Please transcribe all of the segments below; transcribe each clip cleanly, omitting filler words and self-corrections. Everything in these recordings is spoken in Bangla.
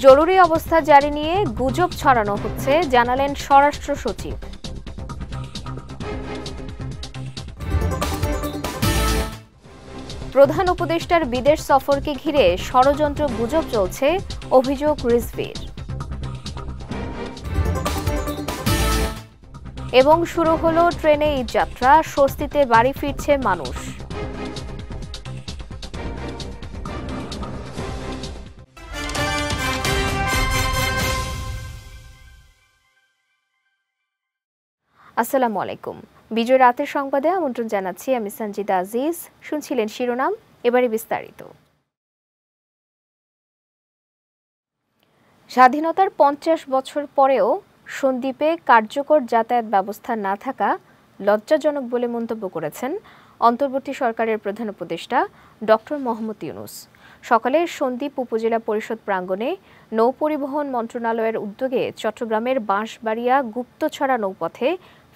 জরুরি অবস্থা জারি নিয়ে গুজব ছড়ানো হচ্ছে জানালেন স্বরাষ্ট্র সচিব। প্রধান উপদেষ্টার বিদেশ সফরকে ঘিরে ষড়যন্ত্র গুজব চলছে, অভিযোগ রিজভীর। এবং শুরু হলো ট্রেনে ঈদ যাত্রা, স্বস্তিতে বাড়ি ফিরছে মানুষ। আসসালামু আলাইকুম। বিজয় রাতের সংবাদে আমন্ত্রণ জানাচ্ছি আমি সঞ্জিদা আজিজ। শুনছিলেন শিরোনাম, এবারে বিস্তারিত। স্বাধীনতার ৫০ বছর পরেও সন্দ্বীপে কার্যকর যাতায়াত ব্যবস্থা না থাকা লজ্জাজনক বলে মন্তব্য করেছেন অন্তর্বর্তী সরকারের প্রধান উপদেষ্টা ডক্টর মোহাম্মদ ইউনূস। সকালে সন্দ্বীপ উপজেলা পরিষদ প্রাঙ্গণে নৌপরিবহন মন্ত্রণালয়ের উদ্যোগে চট্টগ্রামের বাঁশবাড়িয়া গুপ্তছড়া নৌপথে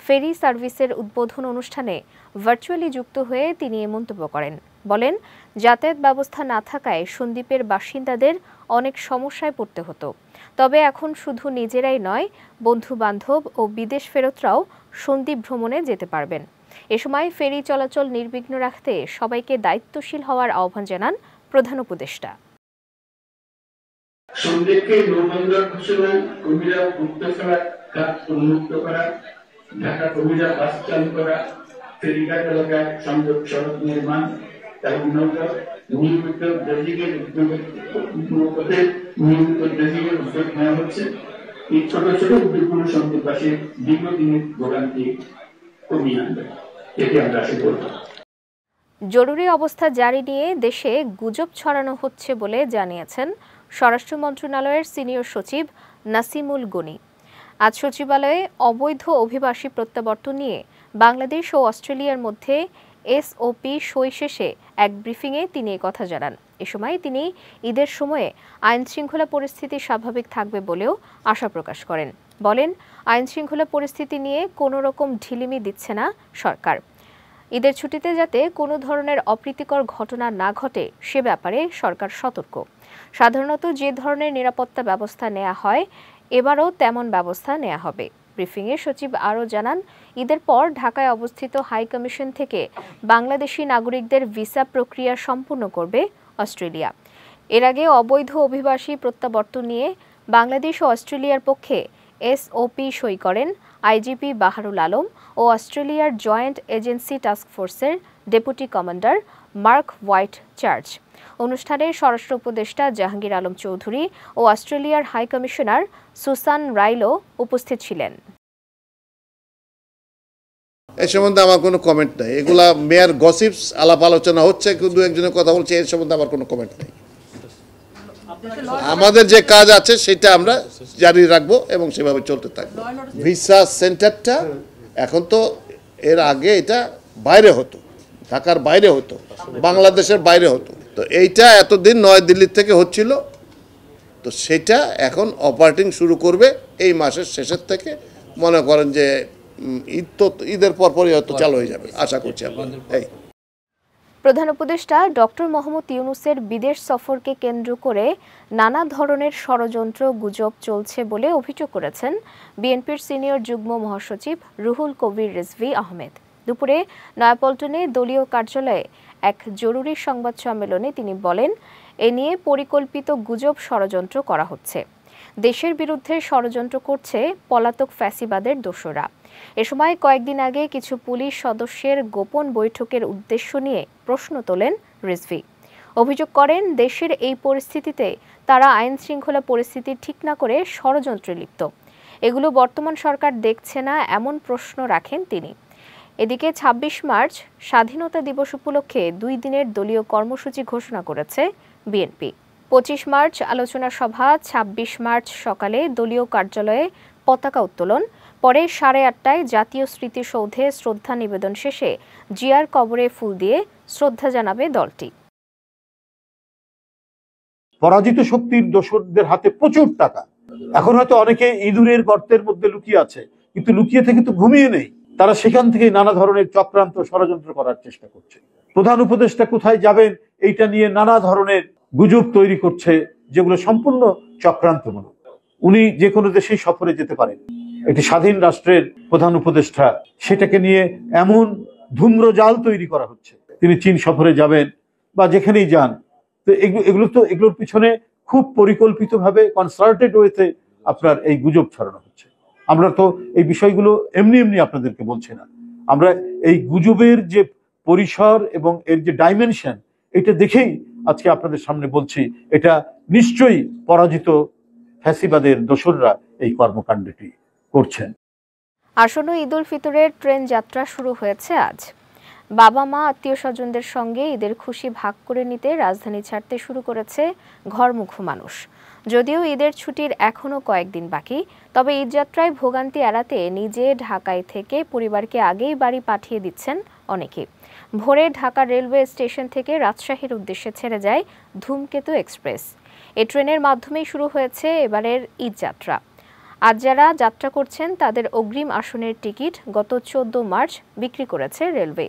ফেরি সার্ভিসের উদ্বোধন অনুষ্ঠানে ভার্চুয়ালি যুক্ত হয়ে তিনি এ মন্তব্য করেন। বলেন, যাতায়াত ব্যবস্থা না থাকায় সন্দ্বীপের বাসিন্দাদের অনেক সমস্যায় পড়তে হতো। তবে এখন শুধু নিজেরাই নয়, বন্ধু বান্ধব ও বিদেশ ফেরতরাও সন্দ্বীপ ভ্রমণে যেতে পারবেন। এ সময় ফেরি চলাচল নির্বিঘ্ন রাখতে সবাইকে দায়িত্বশীল হওয়ার আহ্বান জানান প্রধান উপদেষ্টা। সন্দ্বীপকে নৌবন্দর ঘোষণা, কবিরা গুপ্তছড়া ঘাট উন্মুক্ত করা, ঢাকা কবিরা বাস চালু করা, ফেরিঘাট এলাকায় সংযোগ সড়ক নির্মাণ এবং নিয়মিত ড্রেজিংয়ের উদ্যোগ নেওয়া হচ্ছে। এই ছোট ছোট উদ্যোগগুলো সন্দ্বীপবাসীর দীর্ঘদিনের ভোগান্তি কমিয়ে আনবে, এটি আমরা আশা করব। জরুরি অবস্থা জারি নিয়ে দেশে গুজব ছড়ানো হচ্ছে বলে জানিয়েছেন স্বরাষ্ট্র মন্ত্রণালয়ের সিনিয়র সচিব নাসিমুল গনি। আজ সচিবালয়ে অবৈধ অভিবাসী প্রত্যাবর্তন নিয়ে বাংলাদেশ ও অস্ট্রেলিয়ার মধ্যে এসওপি সই শেষে এক ব্রিফিংয়ে তিনি কথা জানান। এ সময় তিনি ঈদের সময়ে আইনশৃঙ্খলা পরিস্থিতি স্বাভাবিক থাকবে বলেও আশা প্রকাশ করেন। বলেন, আইনশৃঙ্খলা পরিস্থিতি নিয়ে কোনো রকম ঢিলিমি দিচ্ছে না সরকার। ঈদের ছুটিতে যাতে কোনো ধরনের অপ্রীতিকর ঘটনা না ঘটে সে ব্যাপারে সরকার সতর্ক। সাধারণত যে ধরনের নিরাপত্তা ব্যবস্থা নেওয়া হয় এবারও তেমন ব্যবস্থা নেওয়া হবে। ব্রিফিংয়ে সচিব আরও জানান, ঈদের পর ঢাকায় অবস্থিত হাই কমিশন থেকে বাংলাদেশি নাগরিকদের ভিসা প্রক্রিয়া সম্পূর্ণ করবে অস্ট্রেলিয়া। এর আগে অবৈধ অভিবাসী প্রত্যাবর্তন নিয়ে বাংলাদেশ ও অস্ট্রেলিয়ার পক্ষে এসওপি সই করেন আইজিপি বাহারুল আলম ও অস্ট্রেলিয়ার জয়েন্ট এজেন্সি টাস্ক ফোর্সের deputy commander mark white church. অনুষ্ঠানে স্বরাষ্ট্র উপদেষ্টা জাহাঙ্গীর আলম চৌধুরী ও অস্ট্রেলিয়ার হাই কমিশনার সুসান রাইলো উপস্থিত ছিলেন। এ সম্বন্ধে আমার কোনো কমেন্ট নাই। এগুলা মেয়ার গসিপস, আলাপ আলোচনা হচ্ছে, কিন্তু একজনের কথা বলছে, এর সম্বন্ধে আমার কোনো কমেন্ট নেই। আমাদের যে কাজ আছে সেটা আমরা জারি রাখবো এবং সেভাবে চলতে থাকবো। ভিসা সেন্টারটা এখন তো, এর আগে এটা বাইরে হতো, ঢাকার বাইরে হতো, বাংলাদেশের বাইরে হতো। তো এইটা এতদিন নয়াদিল্লি থেকে হচ্ছিল, তো সেটা এখন অপারেটিং শুরু করবে এই মাসের শেষের থেকে। মনে করেন যে ঈদের পরপরই হয়তো চালু হয়ে যাবে, আশা করছি আমরা। প্রধান উপদেষ্টা ডক্টর মোহাম্মদ ইউনূসের বিদেশ সফরকে কেন্দ্র করে নানা ধরনের ষড়যন্ত্র গুজব চলছে বলে অভিযোগ করেছেন বিএনপির সিনিয়র যুগ্ম মহাসচিব রুহুল কবির রিজভী আহমেদ। দুপুরে নয়াপল্টনে দলীয় কার্যালয়ে এক জরুরি সংবাদ সম্মেলনে তিনি বলেন, এ নিয়ে পরিকল্পিত গুজব ষড়যন্ত্র করা হচ্ছে। দেশের বিরুদ্ধে ষড়যন্ত্র করছে পলাতক ফ্যাসিবাদের দোসররা। এ সময় কয়েকদিন আগে কিছু পুলিশ সদস্যের গোপন বৈঠকের উদ্দেশ্য নিয়ে প্রশ্ন তোলেন রিজভী। অভিযোগ করেন, দেশের এই পরিস্থিতিতে তারা আইন শৃঙ্খলা পরিস্থিতি ঠিক না করে ষড়যন্ত্রে লিপ্ত। এগুলো বর্তমান সরকার দেখছে না, এমন প্রশ্ন রাখেন তিনি। এদিকে ২৬ মার্চ স্বাধীনতা দিবস উপলক্ষে ২ দিনের দলীয় কর্মসূচি ঘোষণা করেছে বিএনপি। ২৫ মার্চ আলোচনা সভা, ২৬ মার্চ সকালে দলীয় কার্যালয়ে পতাকা উত্তোলন, পরে ৮:৩০টায় জাতীয় স্মৃতিসৌধে শ্রদ্ধা নিবেদন শেষে জিয়ার কবরে ফুল দিয়ে শ্রদ্ধা জানাবে দলটি। পরাজিত শক্তির দোসরদের হাতে প্রচুর টাকা, এখন হয়তো অনেকে ইঁদুরের গর্তের মধ্যে লুকিয়ে আছে, কিন্তু লুকিয়ে থেকে তো ঘুমিয়ে নেই। তারা সেখান থেকে নানা ধরনের চক্রান্ত ষড়যন্ত্র করার চেষ্টা করছে। প্রধান উপদেষ্টা কোথায় যাবেন এইটা নিয়ে নানা ধরনের গুজব তৈরি করছে যেগুলো সম্পূর্ণ চক্রান্তমূলক। উনি যে কোনো দেশেই সফরে যেতে পারেন, একটি স্বাধীন রাষ্ট্রের প্রধান উপদেষ্টা, সেটাকে নিয়ে এমন ধূম্রজাল তৈরি করা হচ্ছে। তিনি চীন সফরে যাবেন বা যেখানেই যান, তো এগুলোর পিছনে খুব পরিকল্পিতভাবে কনসার্টেড ওয়েতে আপনার এই গুজব ছড়ানো হচ্ছে। আমরা তো এই বিষয়গুলো এমনি এমনি আপনাদেরকে বলছি না, আমরা এই গুজবের যে পরিসর এবং এর যে ডাইমেনশন, এটা দেখেই আজকে আপনাদের সামনে বলছি, এটা নিশ্চয়ই পরাজিত ফ্যাসিবাদের দোসররা এই কর্মকাণ্ডটি করছেন। আসন্ন ঈদ উল ফিতরের ট্রেন যাত্রা শুরু হয়েছে আজ। বাবা মা আত্মীয় স্বজনদের সঙ্গে ঈদের খুশি ভাগ করে নিতে রাজধানী ছাড়তে শুরু করেছে ঘরমুখো মানুষ। যদিও ঈদের ছুটির এখনো কয়েকদিন বাকি, তবে ঈদযাত্রায় ভোগান্তি এড়াতে নিজে ঢাকায় থেকে পরিবারকে আগেই বাড়ি পাঠিয়ে দিচ্ছেন অনেকে। ভোরে ঢাকা রেলওয়ে স্টেশন থেকে রাজশাহীর উদ্দেশ্যে ছেড়ে যায় ধূমকেতু এক্সপ্রেস। এই ট্রেনের মাধ্যমেই শুরু হয়েছে এবারের ঈদযাত্রা। আজ যারা যাত্রা করছেন তাদের অগ্রিম আসনের টিকিট গত 14 মার্চ বিক্রি করেছে রেলওয়ে।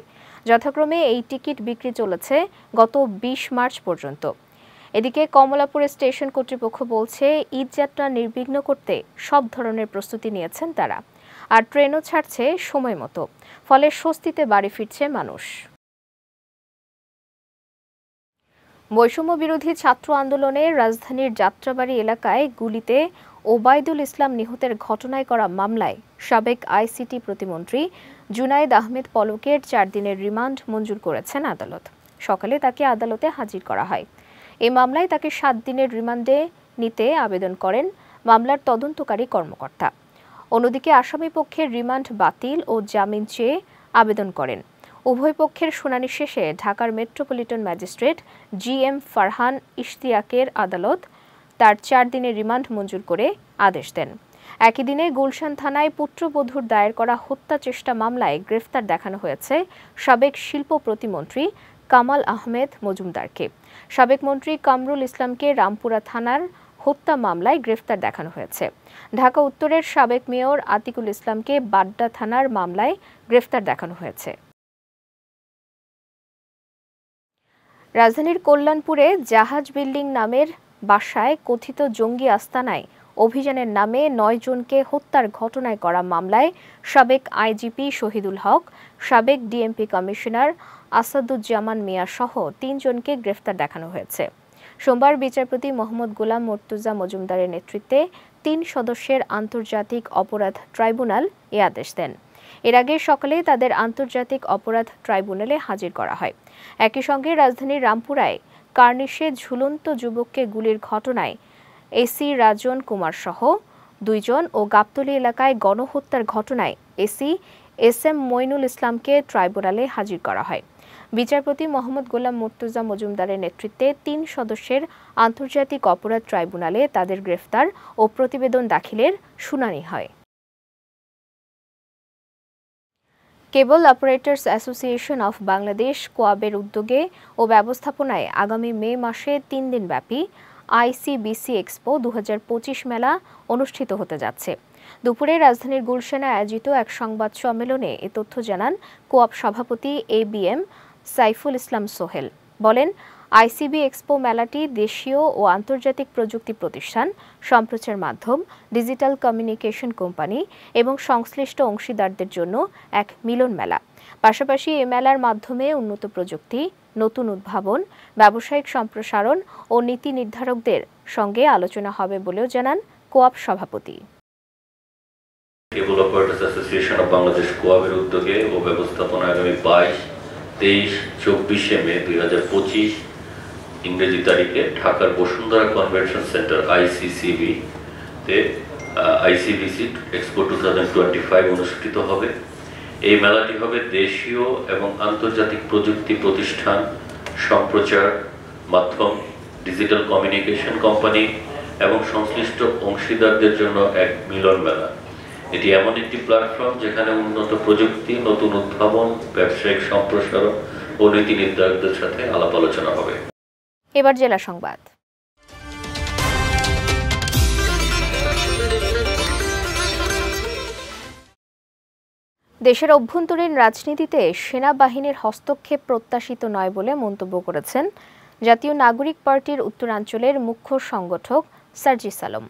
যথাক্রমে এই টিকিট বিক্রি চলেছে গত 20 মার্চ পর্যন্ত। এদিকে কমলাপুর স্টেশন কর্তৃপক্ষ বলছে ঈদযাত্রা নির্বিঘ্ন করতে সব ধরনের প্রস্তুতি নিয়েছেন তারা, আর ট্রেনও ছাড়ছে সময় মতো, ফলে স্বস্তিতে বাড়ি ফিরছে মানুষ। বৈষম্য বিরোধী ছাত্র আন্দোলনে রাজধানীর যাত্রাবাড়ি এলাকায় গুলিতে ওবায়দুল ইসলাম নিহতের ঘটনায় করা মামলায় সাবেক আইসিটি প্রতিমন্ত্রী জুনায়েদ আহমেদ পলকের 4 দিনের রিমান্ড মঞ্জুর করেছেন আদালত। সকালে তাকে আদালতে হাজির করা হয়। এই মামলায় তাকে 7 দিনের রিমান্ডে নিতে আবেদন করেন মামলার তদন্তকারী কর্মকর্তা। অন্যদিকে আসামি পক্ষের রিমান্ড বাতিল ও জামিন চেয়ে আবেদন করেন। উভয় পক্ষের শুনানি শেষে ঢাকার মেট্রোপলিটন ম্যাজিস্ট্রেট GM ফারহান ইশতিয়াকের আদালত তার 4 দিনের রিমান্ড মঞ্জুর করে আদেশ দেন। একই দিনে গুলশান থানায় পুত্রবধূর দায়ের করা হত্যা চেষ্টা মামলায় গ্রেফতার দেখানো হয়েছে সাবেক শিল্প প্রতিমন্ত্রী কামাল আহমেদ মজুমদারকে। সাবেক মন্ত্রী কামরুল ইসলামকে রামপুরা থানার হত্যা মামলায় গ্রেফতার দেখানো হয়েছে। ঢাকা উত্তরের সাবেক মেয়র আতিকুল ইসলামকে বাড্ডা থানার মামলায় গ্রেফতার দেখানো হয়েছে। রাজধানীর কল্যাণপুরে জাহাজ বিল্ডিং নামের বাসায় কথিত জঙ্গি আস্তানায় অভিযানের নামে 9 জনকে হত্যার ঘটনায় করা মামলায় সাবেক আইজিপি শহীদুল হক, সাবেক ডিএমপি কমিশনার আসাদুজ্জামান মিয়া সহ 3 জনকে গ্রেফতার দেখানো হয়েছে। সোমবার বিচারপতি মোহাম্মদ গোলাম মর্তুজা মজুমদারের নেতৃত্বে 3 সদস্যের আন্তর্জাতিক অপরাধ ট্রাইব্যুনাল এ আদেশ দেন। এর আগে সকালে তাদের আন্তর্জাতিক অপরাধ ট্রাইব্যুনালে হাজির করা হয়। একই সঙ্গে রাজধানীর রামপুরায় কার্নিশে ঝুলন্ত যুবককে গুলির ঘটনায় এসি রাজন কুমার সহ 2 জন ও গাবতলী এলাকায় গণহত্যার ঘটনায় এসি SM মইনুল ইসলামকে ট্রাইব্যুনালে হাজির করা হয়। বিচারপতি মোহাম্মদ গোলাম মর্তুজা মজুমদারের নেতৃত্বে 3 সদস্যের আন্তর্জাতিক অপরাধ ট্রাইব্যুনালে তাদের গ্রেফতার ও প্রতিবেদন দাখিলের শুনানি হয়। কেবল অপারেটর্স অ্যাসোসিয়েশন অফ বাংলাদেশ কোয়াবের উদ্যোগে ও ব্যবস্থাপনায় আগামী মে মাসে 3 দিনব্যাপী ICBC এক্সপো 2025 মেলা অনুষ্ঠিত হতে যাচ্ছে। দুপুরে রাজধানীর গুলশানে আয়োজিত এক সংবাদ সম্মেলনে এ তথ্য জানান কোয়াব সভাপতি ABM সাইফুল ইসলাম সোহেল। বলেন, ICB এক্সপো মেলাটি দেশীয় ও আন্তর্জাতিক প্রযুক্তি প্রতিষ্ঠান, সম্প্রচার মাধ্যম, ডিজিটাল কমিউনিকেশন কোম্পানি এবং সংশ্লিষ্ট অংশীদারদের জন্য এক মিলন মেলা। পাশাপাশি এ মেলার মাধ্যমে উন্নত প্রযুক্তি, নতুন উদ্ভাবন, ব্যবসায়িক সম্প্রসারণ ও নীতি নির্ধারকদের সঙ্গে আলোচনা হবে বলেও জানান কোয়াব সভাপতি। কেবল অপারেটর্স অ্যাসোসিয়েশন অফ বাংলাদেশ কোয়াবের উদ্যোগে ও ব্যবস্থাপনা আগামী 22, 23, 24 মে 2025 ইংরেজি তারিখে ঢাকার বসুন্ধরা কনভেনশন সেন্টার ICCB তে ICBC এক্সপো 2025 অনুষ্ঠিত হবে। এই মেলাটি হবে দেশীয় এবং আন্তর্জাতিক প্রযুক্তি প্রতিষ্ঠান, সম্প্রচার মাধ্যম, ডিজিটাল কমিউনিকেশন কোম্পানি এবং সংশ্লিষ্ট অংশীদারদের জন্য এক মিলন মেলা। এটি এমন একটি প্ল্যাটফর্ম যেখানে উন্নত প্রযুক্তি, নতুন উদ্ভাবন, ব্যবসায়িক সম্প্রসারণ ও নীতি নির্ধারকদের সাথে আলাপ আলোচনা হবে। এবার জেলা সংবাদ। দেশের অভ্যন্তরীণ রাজনীতিতে সেনাবাহিনীর হস্তক্ষেপ প্রত্যাশিত নয় বলে মন্তব্য করেছেন জাতীয় নাগরিক পার্টির উত্তরাঞ্চলের মুখ্য সংগঠক সার্জিস আলম।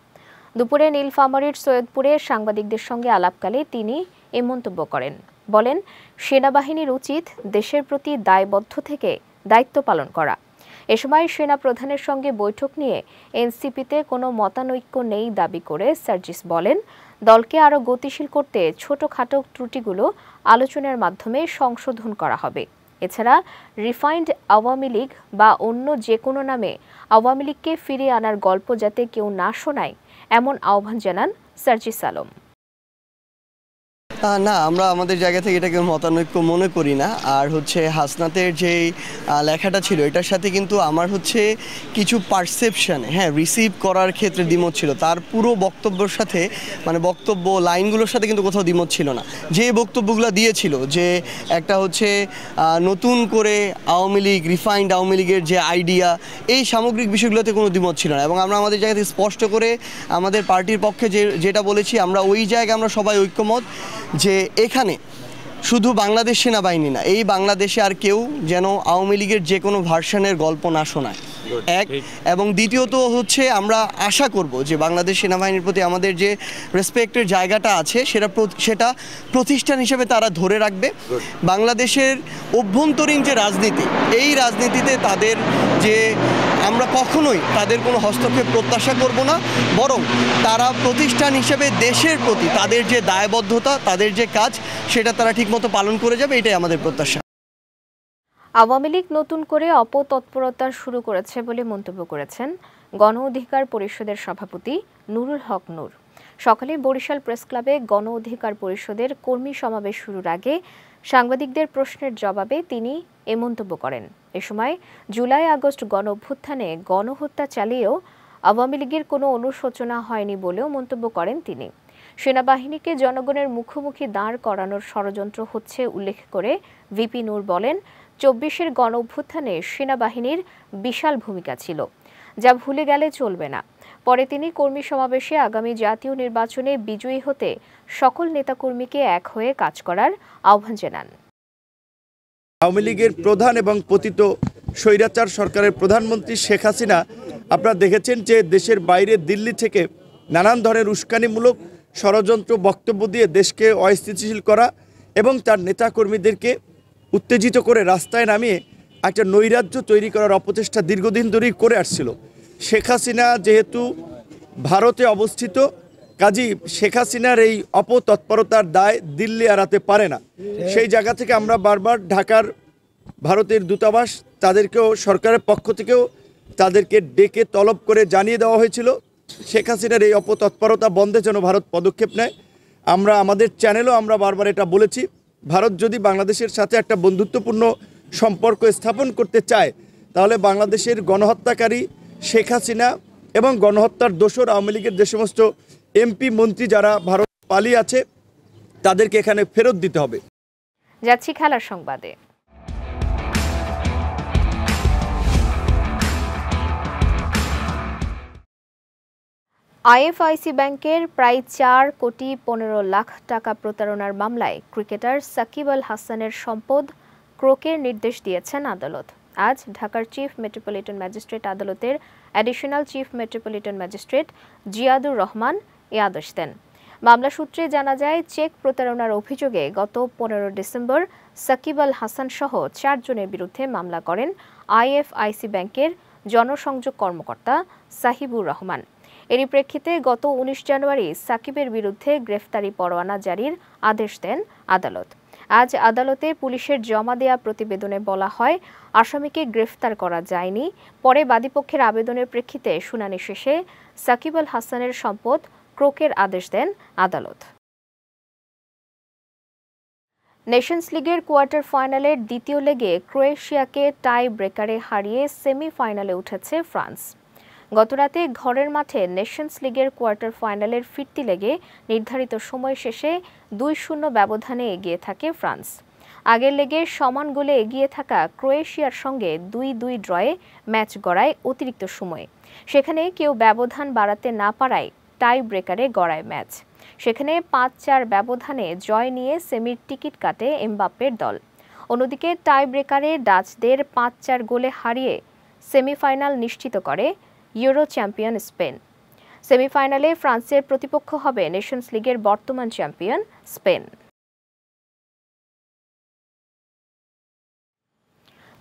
দুপুরে নীলফামারীর সৈয়দপুরে সাংবাদিকদের সঙ্গে আলাপকালে তিনি এ মন্তব্য করেন। বলেন, সেনাবাহিনীর উচিত দেশের প্রতি দায়বদ্ধ থেকে দায়িত্ব পালন করা। এ সময় সেনা প্রধানের সঙ্গে বৈঠক নিয়ে এনসিপিতে কোনো মতানৈক্য নেই দাবি করে সার্জিস বলেন, দলকে আরও গতিশীল করতে ছোটখাটো ত্রুটিগুলো আলোচনার মাধ্যমে সংশোধন করা হবে। এছাড়া রিফাইন্ড আওয়ামী লীগ বা অন্য যে কোনো নামে আওয়ামী লীগকে ফিরিয়ে আনার গল্প যাতে কেউ না শোনায় এমন আহ্বান জানান সার্জিস আলম। না, আমরা আমাদের জায়গা থেকে এটাকে মতানৈক্য মনে করি না। আর হাসনাতের যেই লেখাটা ছিল এটার সাথে কিন্তু আমার কিছু পারসেপশন রিসিভ করার ক্ষেত্রে দ্বিমত ছিল। তার পুরো বক্তব্যের সাথে বক্তব্য লাইনগুলোর সাথে কিন্তু কোথাও দ্বিমত ছিল না। যে বক্তব্যগুলো দিয়েছিল যে একটা নতুন করে আওয়ামী লীগ, রিফাইন্ড আওয়ামী লীগের যে আইডিয়া, এই সামগ্রিক বিষয়গুলোতে কোনো দ্বিমত ছিল না। এবং আমরা আমাদের জায়গা থেকে স্পষ্ট করে আমাদের পার্টির পক্ষে যেটা বলেছি, আমরা ওই জায়গায় আমরা সবাই ঐক্যমত যে এখানে শুধু বাংলাদেশ সেনাবাহিনী না, এই বাংলাদেশে আর কেউ যেন আওয়ামী লীগের যে কোনো ভার্সনের গল্প না শোনায়, এক। এবং দ্বিতীয়ত আমরা আশা করব যে বাংলাদেশ সেনাবাহিনীর প্রতি আমাদের যে রেসপেক্টের জায়গাটা আছে সেটা প্রতিষ্ঠান হিসেবে তারা ধরে রাখবে। বাংলাদেশের অভ্যন্তরীণ যে রাজনীতি, এই রাজনীতিতে তাদের যে আমরা কখনোই তাদের কোনো হস্তক্ষেপ প্রত্যাশা করব না, বরং তারা প্রতিষ্ঠান হিসেবে দেশের প্রতি তাদের যে দায়বদ্ধতা, তাদের যে কাজ, সেটা তারা ঠিকমতো পালন করে যাবে, এটাই আমাদের প্রত্যাশা। আওয়ামী লীগ নতুন করে অপতৎপরতা শুরু করেছে বলে মন্তব্য করেছেন গণ অধিকার পরিষদের সভাপতি নুরুল হক নূর। সকালে বরিশাল প্রেস ক্লাবে গণ অধিকার পরিষদের কর্মী সমাবেশ শুরুর আগে সাংবাদিকদের প্রশ্নের জবাবে তিনি এ মন্তব্য করেন। এ সময় জুলাই আগস্ট গণ অভ্যুত্থানে গণহত্যা চালিয়েও আওয়ামী লীগের কোনো অনুশোচনা হয়নি বলেও মন্তব্য করেন তিনি। সেনাবাহিনীকে জনগণের মুখোমুখি দাঁড় করানোর ষড়যন্ত্র হচ্ছে উল্লেখ করে ভিপি নূর বলেন, ২৪-এর গণ অভ্যুত্থানে সেনাবাহিনীর বিশাল ভূমিকা ছিল, যা ভুলে গেলে চলবে না। পরে তিনি কর্মী সমাবেশে আগামী জাতীয় নির্বাচনে বিজয়ী হতে সকল নেতাকর্মীকে এক হয়ে কাজ করার আহ্বান জানান। আওয়ামী লীগের প্রধান এবং পতিত স্বৈরাচার সরকারের প্রধানমন্ত্রী শেখ হাসিনা, আপনারা দেখেছেন যে দেশের বাইরে দিল্লি থেকে নানান ধরনের উস্কানিমূলক ষড়যন্ত্র বক্তব্য দিয়ে দেশকে অস্থিতিশীল করা এবং তার নেতাকর্মীদেরকে উত্তেজিত করে রাস্তায় নামিয়ে একটা নৈরাজ্য তৈরি করার অপচেষ্টা দীর্ঘদিন ধরেই করে আসছিল। শেখ হাসিনা যেহেতু ভারতে অবস্থিত, কাজী শেখ হাসিনার এই অপতৎপরতার দায় দিল্লি এড়াতে পারে না। সেই জায়গা থেকে আমরা বারবার ঢাকার ভারতের দূতাবাস, তাদেরকেও সরকারের পক্ষ থেকেও তাদেরকে ডেকে তলব করে জানিয়ে দেওয়া হয়েছিল শেখ হাসিনার এই অপতৎপরতা বন্ধে যেন ভারত পদক্ষেপ নেয়। আমরা আমাদের চ্যানেলও আমরা বারবার এটা বলেছি, ভারত যদি বাংলাদেশের সাথে একটা বন্ধুত্বপূর্ণ সম্পর্ক স্থাপন করতে চায়, তাহলে বাংলাদেশের গণহত্যাকারী শেখ হাসিনা এবং গণহত্যার দোসর আওয়ামী লীগের যে সমস্ত এমপি মন্ত্রী যারা ভারত পালিয়ে আছে, তাদেরকে এখানে ফেরত দিতে হবে। যাচ্ছি খেলার সংবাদে। আইএফআইসি ব্যাংকের প্রায় ৪ কোটি ১৫ লাখ টাকা প্রতারণার মামলায় ক্রিকেটার সাকিব আল হাসানের সম্পদ ক্রোকের নির্দেশ দিয়েছেন আদালত। আজ ঢাকার চিফ মেট্রোপলিটন ম্যাজিস্ট্রেট আদালতের additional chief metropolitan magistrate Ziadur Rahman এ আদেশ দেন। মামলা সূত্রে জানা যায়, চেক প্রতারণার অভিযোগে গত ১৫ ডিসেম্বর সাকিব আল হাসান সহ ৪ জনের বিরুদ্ধে মামলা করেন আইএফআইসি ব্যাংকের জনসংযোগ কর্মকর্তা সাহিবুর রহমান। এরই প্রেক্ষিতে গত ১৯ জানুয়ারি সাকিবের বিরুদ্ধে গ্রেফতারি পরোয়ানা জারির আদেশ দেন আদালত। আজ আদালতে পুলিশের জমা দেয়া প্রতিবেদনে বলা হয়, আসামিকে গ্রেফতার করা যায়নি। পরে বাদীপক্ষের আবেদনের প্রেক্ষিতে শুনানি শেষে সাকিব আল হাসানের সম্পদ ক্রোকের আদেশ দেন আদালত। নেশনস লিগের কোয়ার্টার ফাইনালের দ্বিতীয় লেগে ক্রোয়েশিয়াকে টাই ব্রেকারে হারিয়ে সেমিফাইনালে উঠেছে ফ্রান্স। গতরাতে ঘরের মাঠে নেশনস লিগের কোয়ার্টার ফাইনালের ফিরতি লেগে নির্ধারিত সময় শেষে ২-০ ব্যবধানে এগিয়ে থাকে ফ্রান্স। আগের লেগে সমান গোলে এগিয়ে থাকা ক্রোয়েশিয়ার সঙ্গে ২-২ ড্রয়ে ম্যাচ গড়ায় অতিরিক্ত সময়ে। সেখানে কেউ ব্যবধান বাড়াতে না পারায় টাই ব্রেকারে গড়ায় ম্যাচ। সেখানে ৫-৪ ব্যবধানে জয় নিয়ে সেমির টিকিট কাটে এমবাপ্পের দল। অন্যদিকে টাই ব্রেকারে ডাচদের ৫-৪ গোলে হারিয়ে সেমিফাইনাল নিশ্চিত করে ইউরো চ্যাম্পিয়ন স্পেন। সেমিফাইনালে ফ্রান্সের প্রতিপক্ষ হবে নেশনস লিগের বর্তমান চ্যাম্পিয়ন স্পেন।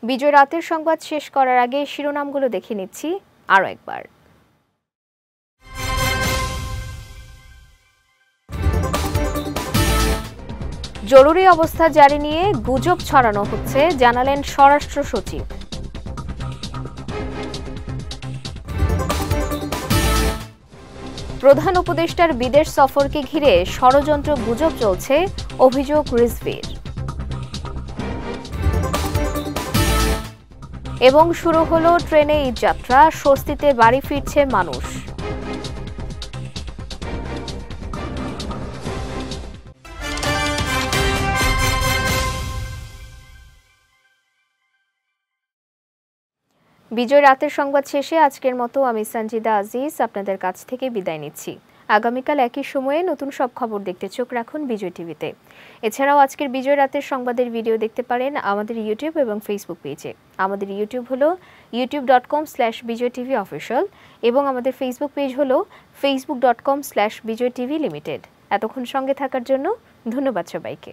বিজয় রাতের সংবাদ শেষ করার আগে শিরোনামগুলো দেখে নিচ্ছি আরও একবার। জরুরি অবস্থা জারি নিয়ে গুজব ছড়ানো হচ্ছে, জানালেন স্বরাষ্ট্র সচিব। প্রধান উপদেষ্টার বিদেশ সফরকে ঘিরে ষড়যন্ত্র গুজব চলছে, অভিযোগ রিজভির। এবং শুরু হলো ট্রেনে ঈদযাত্রা, স্বস্তিতে বাড়ি ফিরছে মানুষ। বিজয় রাতের সংবাদ শেষে আজকের মতো আমি সঞ্জিদা আজিজ আপনাদের কাছ থেকে বিদায় নিচ্ছি। আগামীকাল একই সময়ে নতুন সব খবর দেখতে চোখ রাখুন বিজয় টিভিতে। এছাড়াও আজকের বিজয় রাতের সংবাদের ভিডিও দেখতে পারেন আমাদের ইউটিউব এবং ফেসবুক পেজে। আমাদের ইউটিউব হলো youtube.com/bijaytvofficial এবং আমাদের ফেসবুক পেজ হলো facebook.com/bijaytvlimited। এতক্ষণ সঙ্গে থাকার জন্য ধন্যবাদ সবাইকে।